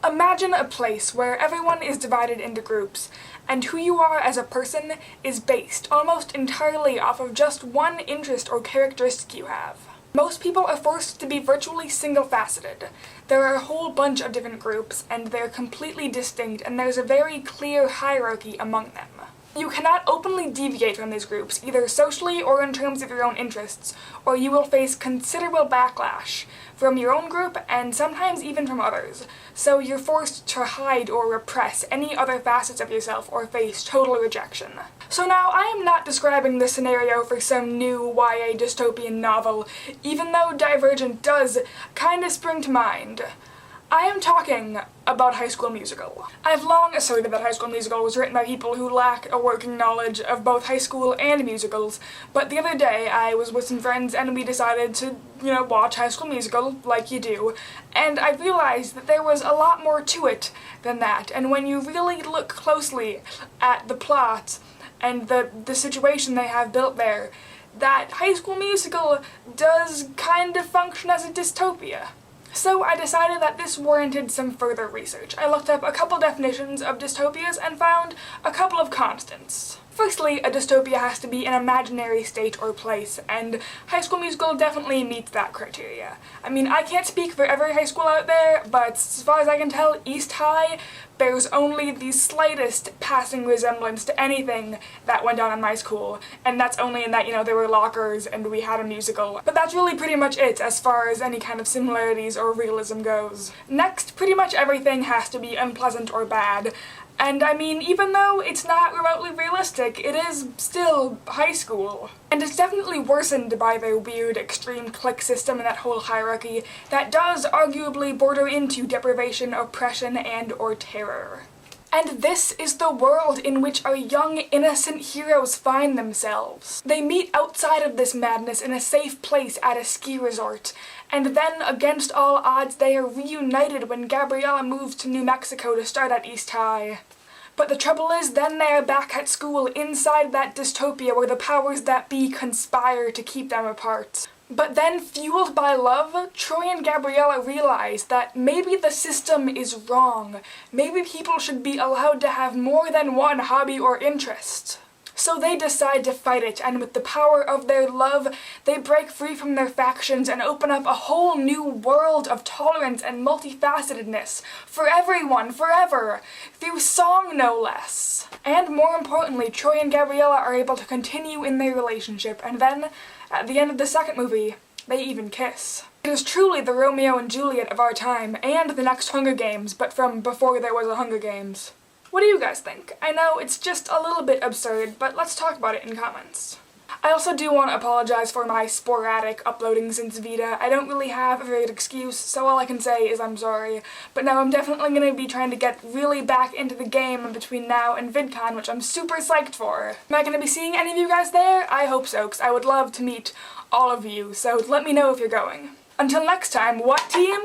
Imagine a place where everyone is divided into groups, and who you are as a person is based almost entirely off of just one interest or characteristic you have. Most people are forced to be virtually single-faceted. There are a whole bunch of different groups, and they're completely distinct, and there's a very clear hierarchy among them. You cannot openly deviate from these groups, either socially or in terms of your own interests, or you will face considerable backlash from your own group and sometimes even from others. So you're forced to hide or repress any other facets of yourself or face total rejection. So now, I am not describing this scenario for some new YA dystopian novel, even though Divergent does kinda spring to mind. I am talking about High School Musical. I've long asserted that High School Musical was written by people who lack a working knowledge of both high school and musicals, but the other day I was with some friends and we decided to, watch High School Musical, like you do, and I realized that there was a lot more to it than that, and when you really look closely at the plot and the situation they have built there, that High School Musical does kind of function as a dystopia. So I decided that this warranted some further research. I looked up a couple definitions of dystopias and found a couple of constants. Firstly, a dystopia has to be an imaginary state or place, and High School Musical definitely meets that criteria. I mean, I can't speak for every high school out there, but as far as I can tell, East High bears only the slightest passing resemblance to anything that went on in my school, and that's only in that, there were lockers and we had a musical. But that's really pretty much it as far as any kind of similarities or realism goes. Next, pretty much everything has to be unpleasant or bad. And I mean, even though it's not remotely realistic, it is still high school. And it's definitely worsened by their weird extreme clique system and that whole hierarchy that does arguably border into deprivation, oppression, and or terror. And this is the world in which our young, innocent heroes find themselves. They meet outside of this madness in a safe place at a ski resort, and then, against all odds, they are reunited when Gabriella moves to New Mexico to start at East High. But the trouble is, then they are back at school inside that dystopia where the powers that be conspire to keep them apart. But then, fueled by love, Troy and Gabriella realize that maybe the system is wrong. Maybe people should be allowed to have more than one hobby or interest. So they decide to fight it, and with the power of their love, they break free from their factions and open up a whole new world of tolerance and multifacetedness for everyone, forever, through song no less. And more importantly, Troy and Gabriella are able to continue in their relationship, and then, at the end of the second movie, they even kiss. It is truly the Romeo and Juliet of our time, and the next Hunger Games, but from before there was a Hunger Games. What do you guys think? I know it's just a little bit absurd, but let's talk about it in comments. I also do want to apologize for my sporadic uploading since Vita. I don't really have a very good excuse, so all I can say is I'm sorry. But now I'm definitely going to be trying to get really back into the game between now and VidCon, which I'm super psyched for. Am I going to be seeing any of you guys there? I hope so, because I would love to meet all of you, so let me know if you're going. Until next time, what team?